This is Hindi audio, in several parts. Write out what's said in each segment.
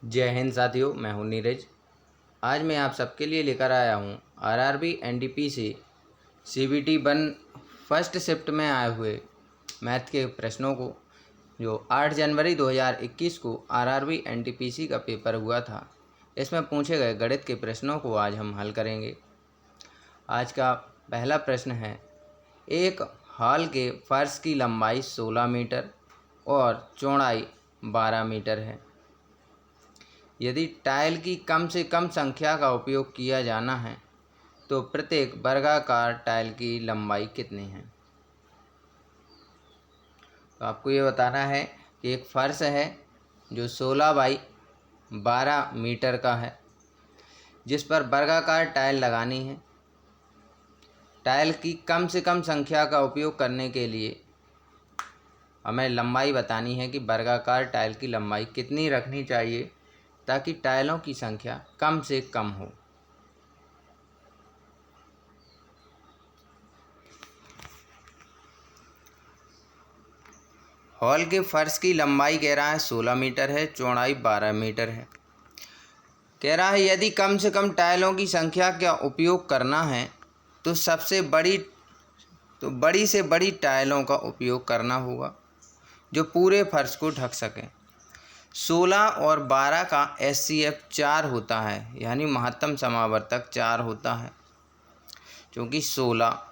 जय हिंद साथियों, मैं हूं नीरज। आज मैं आप सबके लिए लेकर आया हूं आरआरबी एनडीपी से सीबीटी 1 फर्स्ट शिफ्ट में आए हुए मैथ के प्रश्नों को, जो 8 जनवरी 2021 को आरआरबी एनटीपीसी का पेपर हुआ था। इसमें पूछे गए गणित के प्रश्नों को आज हम हल करेंगे। आज का पहला प्रश्न है, एक हॉल के फर्श की लंबाई 16 मीटर और चौड़ाई 12 मीटर है। यदि टाइल की कम से कम संख्या का उपयोग किया जाना है तो प्रत्येक वर्गाकार टाइल की लंबाई कितनी है। तो आपको ये बताना है कि एक फर्श है जो 16 बाई 12 मीटर का है, जिस पर वर्गाकार टाइल लगानी है। टाइल की कम से कम संख्या का उपयोग करने के लिए हमें लंबाई बतानी है कि वर्गाकार टाइल की लंबाई कितनी रखनी चाहिए ताकि टाइलों की संख्या कम से कम हो। हॉल के फर्श की लंबाई कह रहा है 16 मीटर है, चौड़ाई 12 मीटर है। कह रहा है यदि कम से कम टाइलों की संख्या का उपयोग करना है तो बड़ी से बड़ी टाइलों का उपयोग करना होगा जो पूरे फर्श को ढक सकें। 16 और 12 का एचसीएफ 4 होता है, यानी महत्तम समावर्तक 4 होता है। क्योंकि 16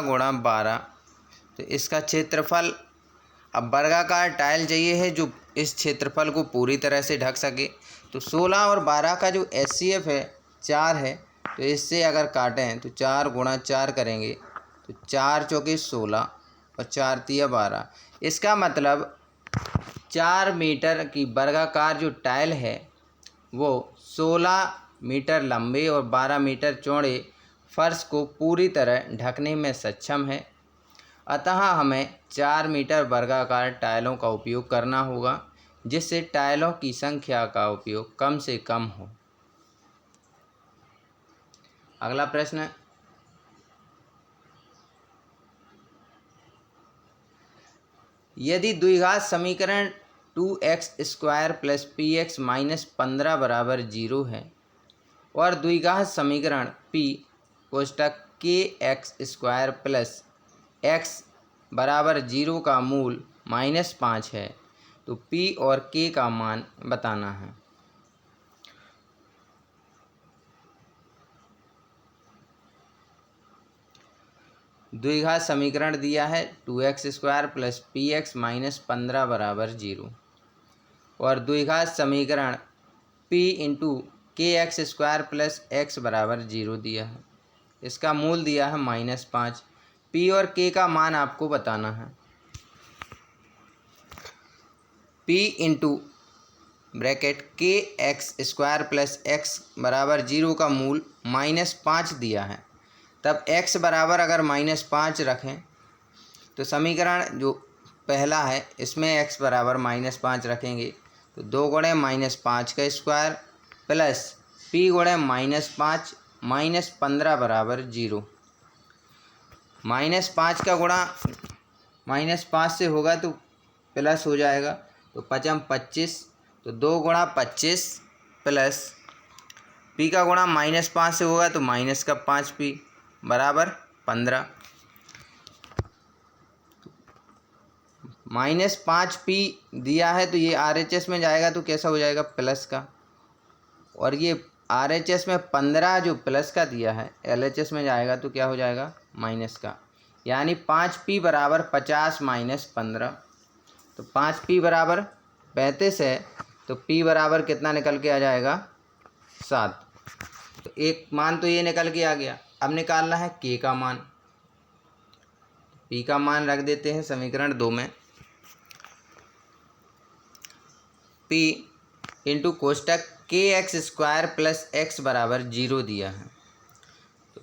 गुणा 12, तो इसका क्षेत्रफल, अब वर्गाकार टाइल चाहिए है जो इस क्षेत्रफल को पूरी तरह से ढक सके। तो 16 और 12 का जो एचसीएफ है 4 है, तो इससे अगर काटें तो 4 गुणा 4 करेंगे तो 4 चौके 16 और 4 तिया 12। इसका मतलब 4 मीटर की वर्गाकार जो टाइल है वो 16 मीटर लंबे और 12 मीटर चौड़े फर्श को पूरी तरह ढकने में सक्षम है। अतः हमें 4 मीटर वर्गाकार टाइलों का उपयोग करना होगा, जिससे टाइलों की संख्या का उपयोग कम से कम हो। अगला प्रश्न, यदि द्विघात समीकरण 2x² + px - 15 बराबर 0 है और द्विघात समीकरण p कोष्टक kx² + x बराबर 0 का मूल -5 है, तो p और k का मान बताना है। द्विघात समीकरण दिया है 2x² + px - 15 बराबर 0 और द्विघात समीकरण p × kx² + x बराबर 0 दिया है। इसका मूल दिया है -5। p और k का मान आपको बताना है। p × kx² + x बराबर 0 का मूल -5 दिया है। तब x बराबर अगर -5 रखें तो समीकरण जो पहला है इसमें x बराबर -5 रखेंगे तो 2 गुणे -5 का स्क्वायर प्लस p गुणे -5 - 15 बराबर 0। -5 का गुणा -5 से होगा तो प्लस हो जाएगा, तो 5 25, तो 2 गुणा 25 प्लस p का गुणा -5 से होगा तो माइनस का 5p बराबर 15। -5p दिया है तो ये RHS में जाएगा तो कैसा हो जाएगा, प्लस का, और ये RHS में 15 जो प्लस का दिया है LHS में जाएगा तो क्या हो जाएगा, माइनस का, यानी 5p बराबर 50 - 15। तो 5p बराबर 35 है, तो p बराबर कितना निकल के आ जाएगा, 7। तो एक मान तो ये निकल के आ गया। अब निकालना है k का मान। p का मान रख देते हैं समीकरण 2 में। p × कोष्टक kx² + x बराबर 0 दिया है, तो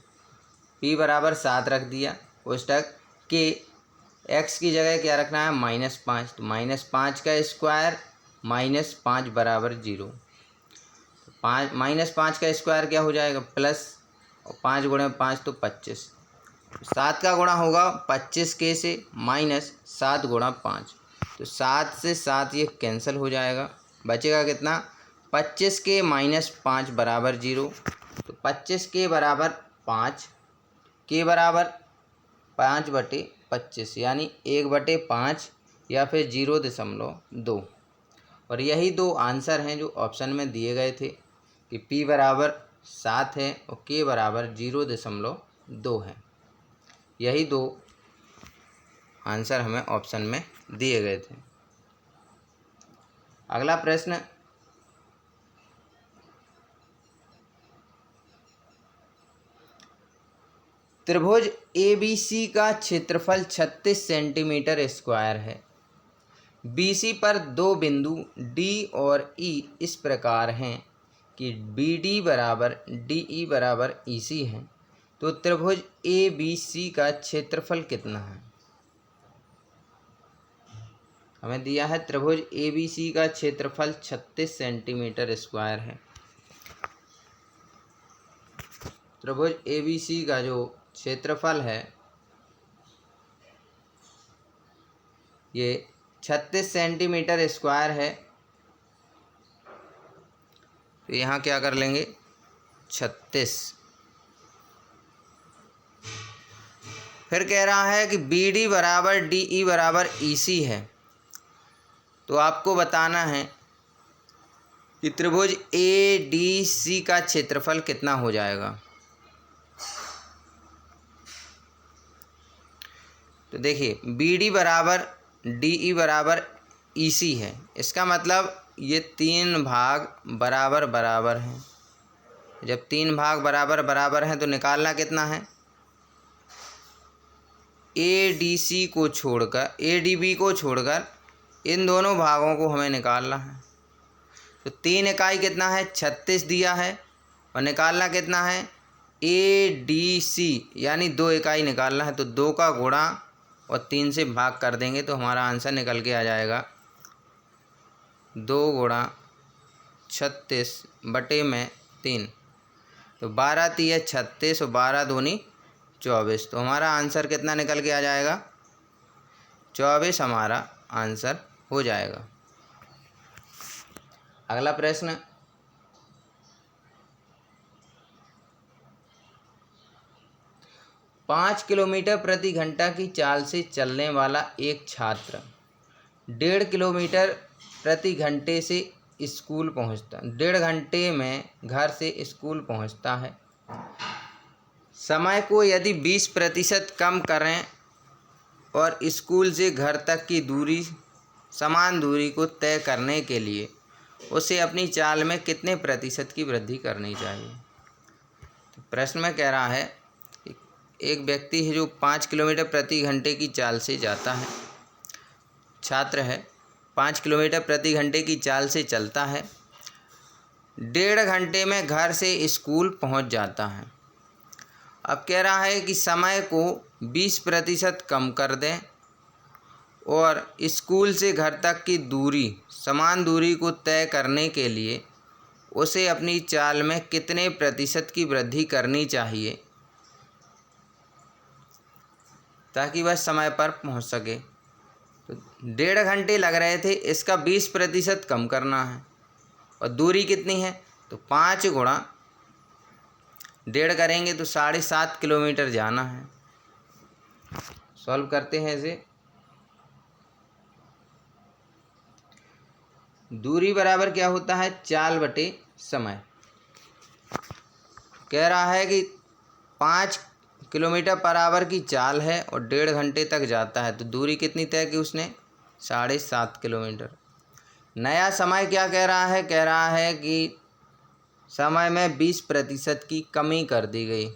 p बराबर 7 रख दिया। कोष्टक k, x की जगह क्या रखना है, -5, तो -5 का स्क्वायर -5 बराबर 0। 5 का स्क्वायर क्या हो जाएगा, प्लस, और 5 गुणे 5 तो 25। 7 का गुणा होगा 25 के से -7 गुणा 5, तो 7 से 7 ये कैंसिल हो जाएगा, बचेगा कितना, 25 के माइनस 5 बराबर 0। तो 25 के बराबर 5, के बराबर 5/25 यानी 1/5 या फिर 0.2। और यही दो आंसर हैं जो ऑप्शन में दिए गए थे कि P बराबर 7 है और K बराबर 0.2 है। यही दो आंसर हमें ऑप्शन में दिए गए थे। अगला प्रश्न, त्रिभुज ABC का क्षेत्रफल 36 सेंटीमीटर स्क्वायर है। BC पर दो बिंदु D और E इस प्रकार हैं कि BD बराबर DE बराबर EC है, तो त्रिभुज ABC का क्षेत्रफल कितना है। हमें दिया है त्रिभुज ABC का क्षेत्रफल 36 सेंटीमीटर स्क्वायर है। त्रिभुज ABC का जो क्षेत्रफल है ये 36 सेंटीमीटर स्क्वायर है। तो यहाँ क्या कर लेंगे, 36। फिर कह रहा है कि BD बराबर DE बराबर EC है, तो आपको बताना है कि त्रिभुज ADC का क्षेत्रफल कितना हो जाएगा। तो देखिए BD बराबर DE बराबर EC है, इसका मतलब ये 3 भाग बराबर बराबर हैं। जब 3 भाग बराबर बराबर हैं तो निकालना कितना है, ADC को छोड़कर ADB को छोड़कर इन दोनों भागों को हमें निकालना है। तो 3 इकाई कितना है, 36 दिया है, और निकालना कितना है ADC यानी 2 इकाई निकालना है। तो 2 का गुणा और 3 से भाग कर देंगे तो हमारा आंसर निकल के आ जाएगा 2 गुणा 36 बटे में 3। तो 12 तिया 36 और 12 दूनी 24। तो हमारा आंसर कितना निकल के आ जाएगा, 24 हमारा आंसर हो जाएगा। अगला प्रश्न, पाँच किलोमीटर प्रति घंटा की चाल से चलने वाला एक छात्र 1.5 किलोमीटर प्रति घंटे से स्कूल पहुंचता, 1.5 घंटे में घर से स्कूल पहुंचता है। समय को यदि 20% कम करें और स्कूल से घर तक की दूरी समान दूरी को तय करने के लिए उसे अपनी चाल में कितने प्रतिशत की वृद्धि करनी चाहिए। तो प्रश्न में कह रहा है एक व्यक्ति है जो 5 किलोमीटर प्रति घंटे की चाल से जाता है, छात्र है, 5 किलोमीटर प्रति घंटे की चाल से चलता है, 1.5 घंटे में घर से स्कूल पहुंच जाता है। अब कह रहा है कि समय को 20% कम कर दें और स्कूल से घर तक की दूरी समान दूरी को तय करने के लिए उसे अपनी चाल में कितने प्रतिशत की वृद्धि करनी चाहिए ताकि वह समय पर पहुंच सके। तो 1.5 घंटे लग रहे थे, इसका 20% कम करना है और दूरी कितनी है, तो 5 गुणा 1.5 करेंगे तो 7.5 किलोमीटर जाना है। सॉल्व करते हैं इसे। दूरी बराबर क्या होता है, चाल बटे समय। कह रहा है कि 5 किलोमीटर बराबर की चाल है और 1.5 घंटे तक जाता है, तो दूरी कितनी तय की उसने, 7.5 किलोमीटर। नया समय क्या कह रहा है, कह रहा है कि समय में 20% की कमी कर दी गई।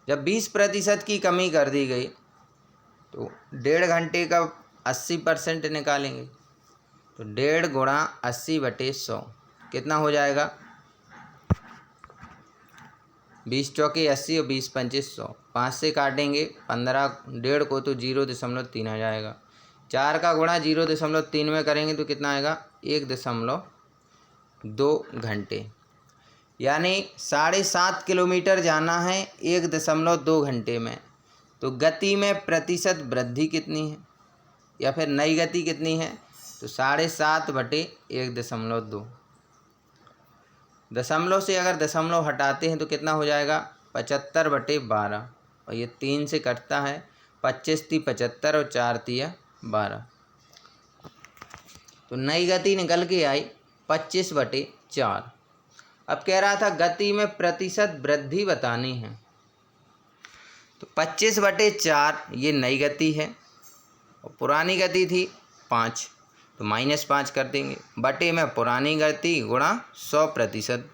जब 20% की कमी कर दी गई तो 1.5 घंटे का 80% निकालेंगे। तो 1.5 गुणा 80/100 कितना हो जाएगा, 20 चौके 80 और 20 पंचे 100। 5 से काटेंगे 15, 1.5 को तो 0.3 आ जाएगा। 4 का गुणा 0.3 में करेंगे तो कितना आएगा, 1.2 घंटे। यानी 7.5 किलोमीटर जाना है 1.2 घंटे में। तो गति में प्रतिशत वृद्धि कितनी है, या फिर नई गति कितनी है, तो 7.5/1.2। दशमलव से अगर दशमलव हटाते हैं तो कितना हो जाएगा, 75/12, और ये 3 से कटता है, 25 × 75 और 4 × 12, तो नई गति निकल के आई 25/4। अब कह रहा था गति में प्रतिशत वृद्धि बतानी है, तो 25/4 ये नई गति है और पुरानी गति थी 5, तो -5 कर देंगे, बटे में पुरानी गति गुणा 100%।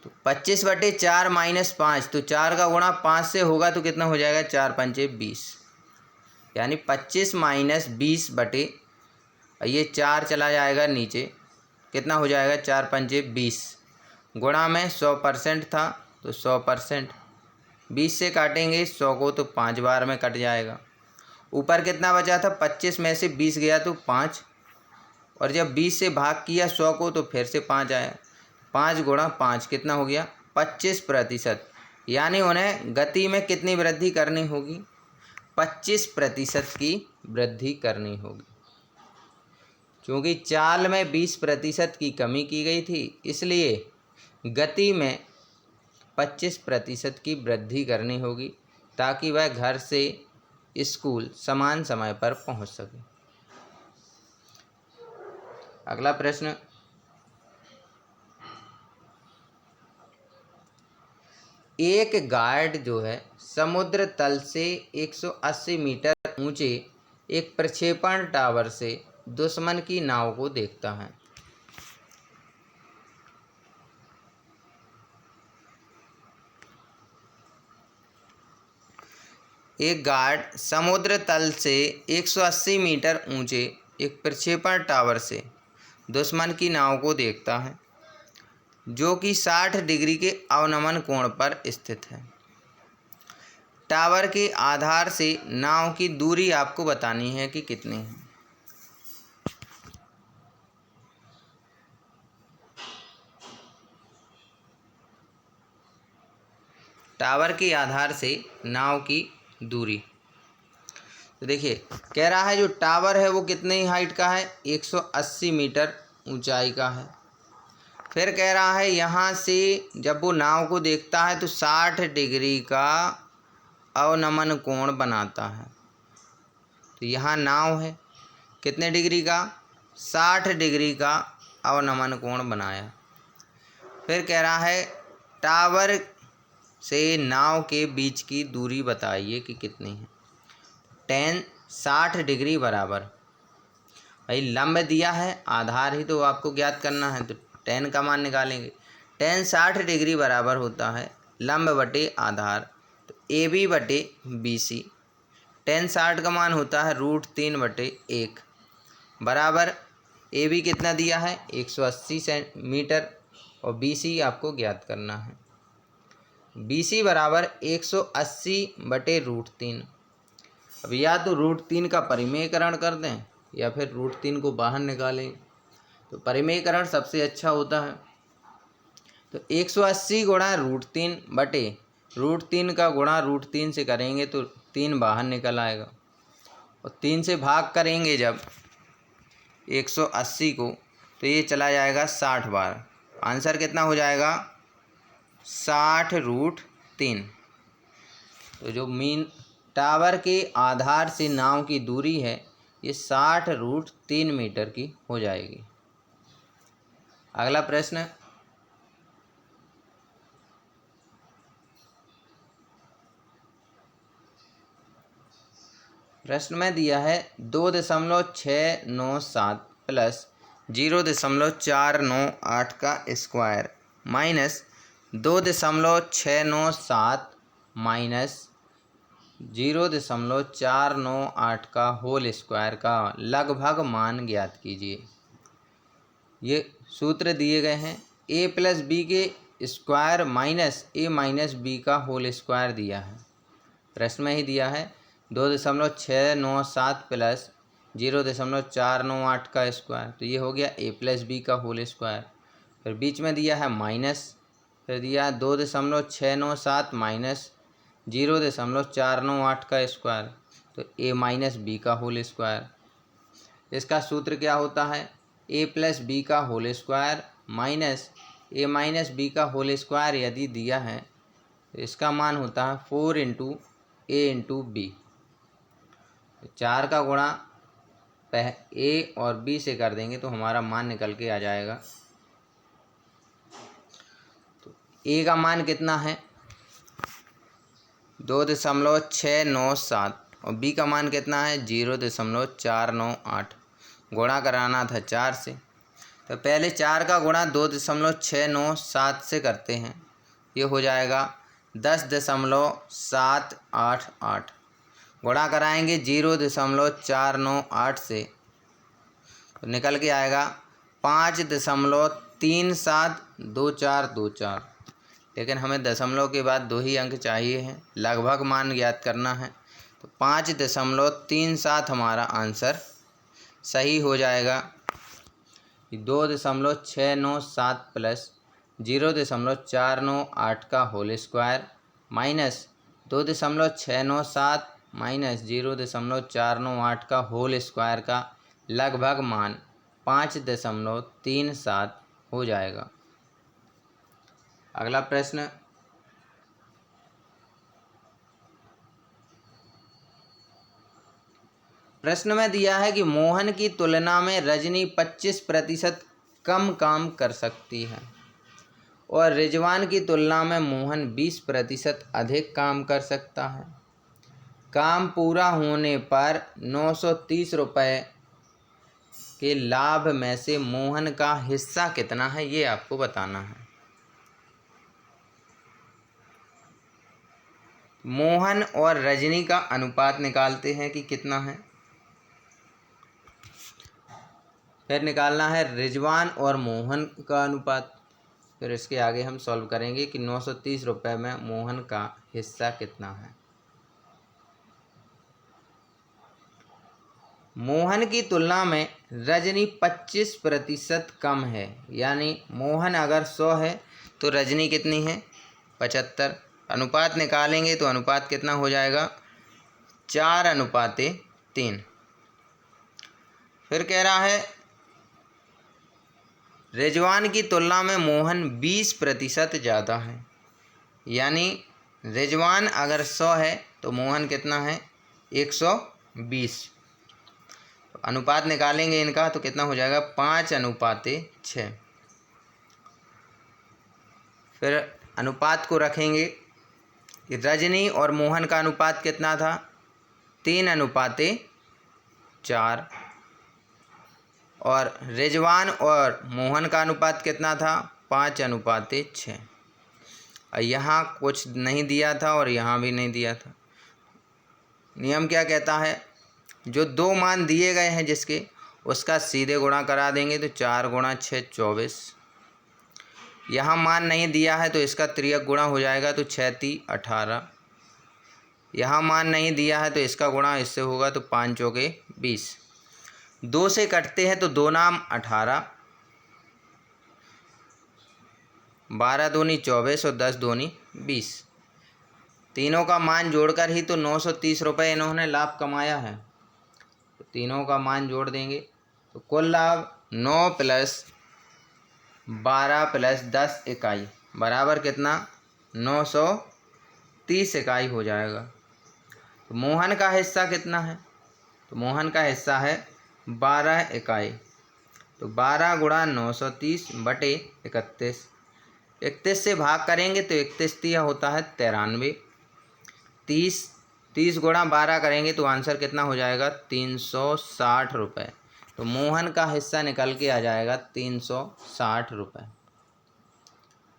तो 25/4 -5, तो 4 का गुणा 5 से होगा तो कितना हो जाएगा, 4 × 5 = 20, यानी 25 - 20 बटे, ये 4 चला जाएगा नीचे, कितना हो जाएगा, 4 × 5 = 20, गुणा में 100% था तो 100%, 20 से काटेंगे 100 को तो 5 बार में कट जाएगा। ऊपर कितना बचा था, 25 में से 20 गया तो 5, और जब 20 से भाग किया 100 को तो फिर से 5 आया, 5 × 5 कितना हो गया, 25%। यानी उन्हें गति में कितनी वृद्धि करनी होगी, 25% की वृद्धि करनी होगी। क्योंकि चाल में 20% की कमी की गई थी, इसलिए गति में 25% की वृद्धि करनी होगी ताकि वह घर से स्कूल समान समय पर पहुंच सके। अगला प्रश्न, एक गार्ड जो है समुद्र तल से 180 मीटर ऊंचे एक प्रक्षेपण टावर से दुश्मन की नाव को देखता है। एक गार्ड समुद्र तल से 180 मीटर ऊंचे एक प्रक्षेपण टावर से दुश्मन की नाव को देखता है जो कि 60 डिग्री के अवनमन कोण पर स्थित है। टावर के आधार से नाव की दूरी आपको बतानी है कि कितनी है। टावर के आधार से नाव की दूरी, तो देखिए कह रहा है जो टावर है वो कितनी हाइट का है, 180 मीटर ऊंचाई का है। फिर कह रहा है यहाँ से जब वो नाव को देखता है तो 60 डिग्री का अवनमन कोण बनाता है। तो यहाँ नाव है, कितने डिग्री का, 60 डिग्री का अवनमन कोण बनाया। फिर कह रहा है टावर से नाव के बीच की दूरी बताइए कि कितनी है। tan 60 डिग्री बराबर, भाई लंब दिया है, आधार ही तो आपको ज्ञात करना है, तो tan का मान निकालेंगे। tan 60 डिग्री बराबर होता है लंब बटे आधार, तो AB बटे BC। tan 60 का मान होता है √3/1 बराबर AB कितना दिया है, 180 मीटर, और BC आपको ज्ञात करना है। BC बराबर 180/√3। अब या तो √3 का परिमेयकरण कर दें या फिर √3 को बाहर निकालें, तो परिमेयकरण सबसे अच्छा होता है। तो 180 गुणा √3 बटे √3 का गुणा √3 से करेंगे तो 3 बाहर निकल आएगा, और 3 से भाग करेंगे जब 180 को तो ये चला जाएगा 60 बार। आंसर कितना हो जाएगा, 60√3। तो जो मीन टावर के आधार से नाव की दूरी है ये 60√3 मीटर की हो जाएगी। अगला प्रश्न, प्रश्न में दिया है 2.697 प्लस 0.498 का स्क्वायर माइनस 2.697 माइनस 0.498 का होल स्क्वायर का लगभग मान ज्ञात कीजिए। ये सूत्र दिए गए हैं, a + b के स्क्वायर माइनस a - b का होल स्क्वायर दिया है, प्रश्न में ही दिया है 2.697 प्लस 0.498 का स्क्वायर, तो ये हो गया a + b का होल स्क्वायर। फिर बीच में दिया है माइनस, फिर दिया 2.697 माइनस 0.498 का स्क्वायर, तो a माइनस बी का होल स्क्वायर। इसका सूत्र क्या होता है, a प्लस बी का whole square minus a minus B का होल स्क्वायर यदि दिया है तो इसका मान होता है 4 इंटू ए इंटू बी। 4 का गुणा ए और बी से कर देंगे तो हमारा मान निकल के आ जाएगा। तो ए का मान कितना है 2.697 और बी का मान कितना है 0.498। गुणा कराना था 4 से, तो पहले 4 का गुणा 2.697 से करते हैं, ये हो जाएगा 10.788। गुणा कराएंगे 0.498 से तो निकल के आएगा 5.372424। लेकिन हमें दशमलव के बाद 2 ही अंक चाहिए हैं, लगभग मान ज्ञात करना है, तो 5.37 हमारा आंसर सही हो जाएगा। 2.697 प्लस 0.498 का होल स्क्वायर माइनस 2.697 माइनस 0.498 का होल स्क्वायर का लगभग मान 5.37 हो जाएगा। अगला प्रश्न, प्रश्न में दिया है कि मोहन की तुलना में रजनी 25% कम काम कर सकती है और रिजवान की तुलना में मोहन 20% अधिक काम कर सकता है। काम पूरा होने पर 930 रुपये के लाभ में से मोहन का हिस्सा कितना है, ये आपको बताना है। मोहन और रजनी का अनुपात निकालते हैं कि कितना है, फिर निकालना है रिजवान और मोहन का अनुपात। फिर इसके आगे हम सॉल्व करेंगे कि 930 रुपये में मोहन का हिस्सा कितना है। मोहन की तुलना में रजनी 25% कम है, यानी मोहन अगर 100 है तो रजनी कितनी है 75। अनुपात निकालेंगे तो अनुपात कितना हो जाएगा 4:3। फिर कह रहा है रिजवान की तुलना में मोहन 20% ज़्यादा है, यानी रिजवान अगर 100 है तो मोहन कितना है 120। तो अनुपात निकालेंगे इनका तो कितना हो जाएगा 5:6। फिर अनुपात को रखेंगे, रजनी और मोहन का अनुपात कितना था 3:4 और रिजवान और मोहन का अनुपात कितना था 5:6। यहाँ कुछ नहीं दिया था और यहाँ भी नहीं दिया था। नियम क्या कहता है, जो 2 मान दिए गए हैं जिसके उसका सीधे गुणा करा देंगे तो 4 × 6 24। यहाँ मान नहीं दिया है तो इसका त्रियक गुणा हो जाएगा तो 6 × 3 18। यहाँ मान नहीं दिया है तो इसका गुणा इससे होगा तो 5 × 4 20। 2 से कटते हैं तो 2 नाम 18, 12 दूनी 24 और 10 दूनी 20। तीनों का मान जोड़कर ही तो 930 रुपये इन्होंने लाभ कमाया है, तो तीनों का मान जोड़ देंगे तो कुल लाभ 9 + 12 + 10 इकाई बराबर कितना 930 इकाई हो जाएगा। तो मोहन का हिस्सा कितना है, तो मोहन का हिस्सा है 12 इकाई। तो 12 × 930 बटे 31। 31 से भाग करेंगे तो 31 तिया होता है 93। 30 × 12 करेंगे तो आंसर कितना हो जाएगा 360 रुपये। तो मोहन का हिस्सा निकल के आ जाएगा 360 रुपये।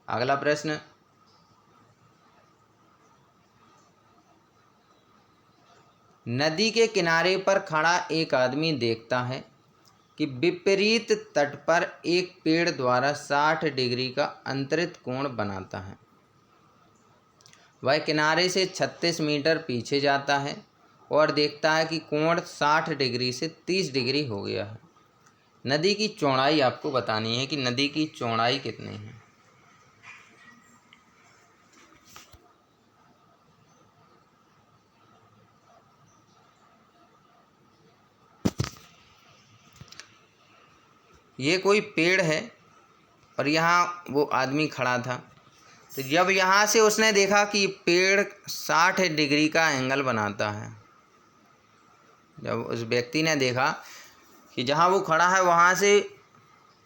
अगला प्रश्न, नदी के किनारे पर खड़ा एक आदमी देखता है कि विपरीत तट पर एक पेड़ द्वारा 60 डिग्री का अंतरित कोण बनाता है। वह किनारे से 36 मीटर पीछे जाता है और देखता है कि कोण 60 डिग्री से 30 डिग्री हो गया है। नदी की चौड़ाई आपको बतानी है कि नदी की चौड़ाई कितनी है। ये कोई पेड़ है और यहाँ वो आदमी खड़ा था। तो जब यहाँ से उसने देखा कि पेड़ 60 डिग्री का एंगल बनाता है, जब उस व्यक्ति ने देखा कि जहाँ वो खड़ा है वहाँ से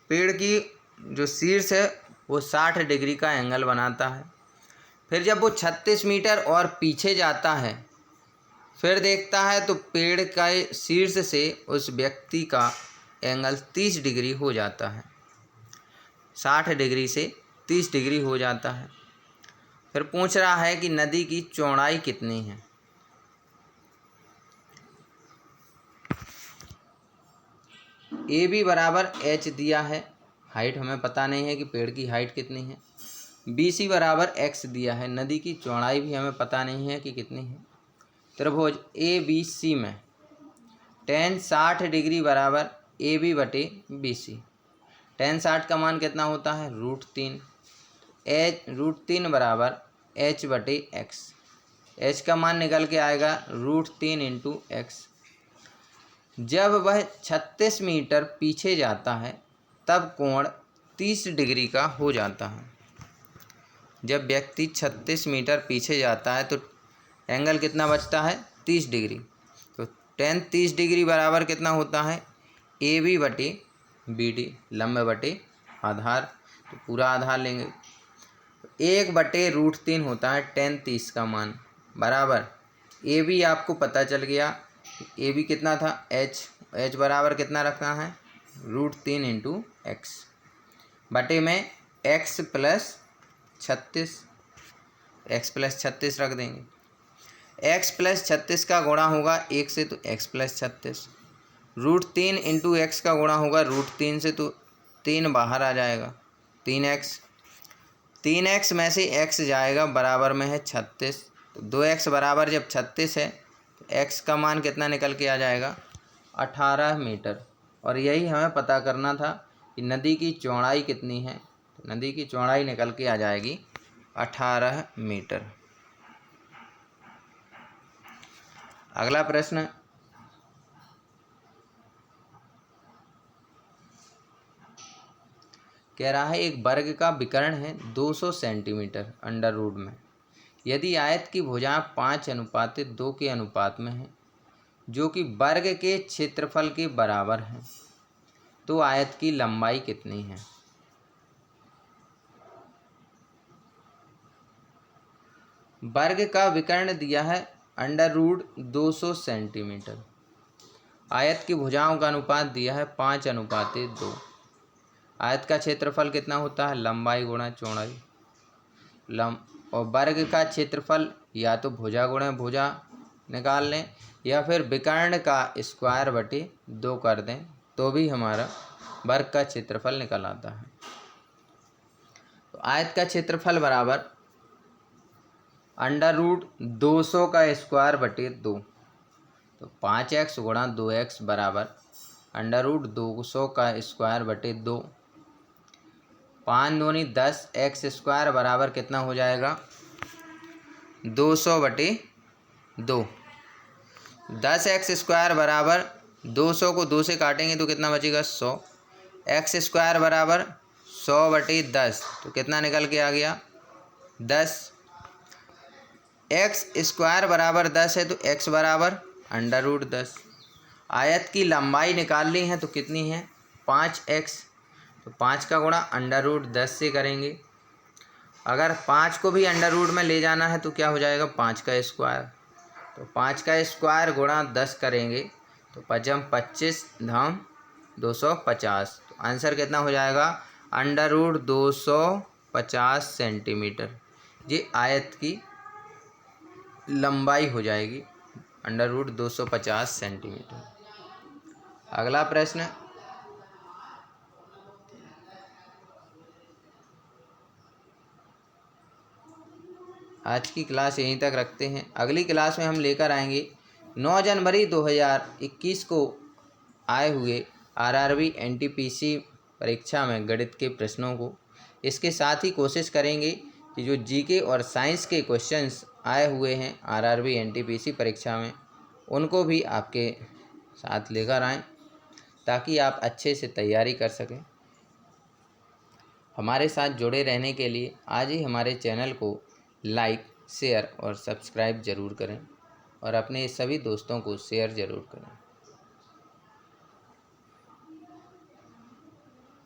पेड़ की जो शीर्ष है वो 60 डिग्री का एंगल बनाता है। फिर जब वो 36 मीटर और पीछे जाता है, फिर देखता है तो पेड़ का शीर्ष से उस व्यक्ति का एंगल 30 डिग्री हो जाता है, 60 डिग्री से 30 डिग्री हो जाता है। फिर पूछ रहा है कि नदी की चौड़ाई कितनी है। ए बी बराबर एच दिया है, हाइट हमें पता नहीं है कि पेड़ की हाइट कितनी है। बी सी बराबर एक्स दिया है, नदी की चौड़ाई भी हमें पता नहीं है कि कितनी है। त्रिभुज ए बी सी में tan 60 डिग्री बराबर ए बी बटे बी सी। tan 60 का मान कितना होता है, √3। √3 बराबर h बटे एक्स। h का मान निकल के आएगा √3 × x। जब वह 36 मीटर पीछे जाता है तब कोण 30 डिग्री का हो जाता है। जब व्यक्ति 36 मीटर पीछे जाता है तो एंगल कितना बचता है, 30 डिग्री। तो tan 30 डिग्री बराबर कितना होता है, ए बी बटे बी डी, लंब बटे आधार। तो पूरा आधार लेंगे, 1/√3 होता है tan 30 का मान, बराबर ए बी आपको पता चल गया। ए बी कितना था, h बराबर कितना रखना है, √3 × x बटे में x + 36, x + 36 रख देंगे। x + 36 का गुणा होगा 1 से तो x + 36, √3 × x का गुणा होगा √3 से तो 3 बाहर आ जाएगा, 3x। 3x में से x जाएगा, बराबर में है 36। तो 2x बराबर जब 36 है तो x का मान कितना निकल के आ जाएगा, 18 मीटर। और यही हमें पता करना था कि नदी की चौड़ाई कितनी है। तो नदी की चौड़ाई निकल के आ जाएगी 18 मीटर। अगला प्रश्न, कह रहा है एक वर्ग का विकर्ण है 200 सेंटीमीटर √, में यदि आयत की भुजाएं 5:2 के अनुपात में है, जो कि वर्ग के क्षेत्रफल के बराबर है, तो आयत की लंबाई कितनी है। वर्ग का विकर्ण दिया है √200 सेंटीमीटर, आयत की भुजाओं का अनुपात दिया है 5:2। आयत का क्षेत्रफल कितना होता है, लंबाई गुणा चौड़ाई। और वर्ग का क्षेत्रफल या तो भुजा गुणा भुजा निकाल लें या फिर विकर्ण का स्क्वायर बटे 2 कर दें तो भी हमारा वर्ग का क्षेत्रफल निकल आता है। तो आयत का क्षेत्रफल बराबर √200 का स्क्वायर बटे 2। तो 5x गुणा 2x बराबर √200 का स्क्वायर बटे 2। 5 दूनी 10, x स्क्वायर बराबर कितना हो जाएगा, 200 बटे 2। 10x स्क्वायर बराबर 200 को 2 से काटेंगे तो कितना बचेगा, 100। x स्क्वायर बराबर 100 बटे 10, तो कितना निकल के आ गया, 10। x स्क्वायर बराबर 10 है तो x बराबर √10। आयत की लंबाई निकालनी है तो कितनी है, 5x। तो 5 का गुणा √10 से करेंगे। अगर 5 को भी √ में ले जाना है तो क्या हो जाएगा, 5 का स्क्वायर। तो 5 का स्क्वायर गुणा 10 करेंगे तो 25 धाम 250। तो आंसर कितना हो जाएगा, √250 सेंटीमीटर। ये आयत की लंबाई हो जाएगी, √250 सेंटीमीटर। अगला प्रश्न, आज की क्लास यहीं तक रखते हैं। अगली क्लास में हम लेकर आएंगे 9 जनवरी 2021 को आए हुए RRB NTPC परीक्षा में गणित के प्रश्नों को। इसके साथ ही कोशिश करेंगे कि जो जीके और साइंस के क्वेश्चंस आए हुए हैं RRB NTPC परीक्षा में, उनको भी आपके साथ लेकर आएँ। ताकि आप अच्छे से तैयारी कर सकें। हमारे साथ जुड़े रहने के लिए आज ही हमारे चैनल को लाइक, शेयर और सब्सक्राइब ज़रूर करें और अपने सभी दोस्तों को शेयर ज़रूर करें।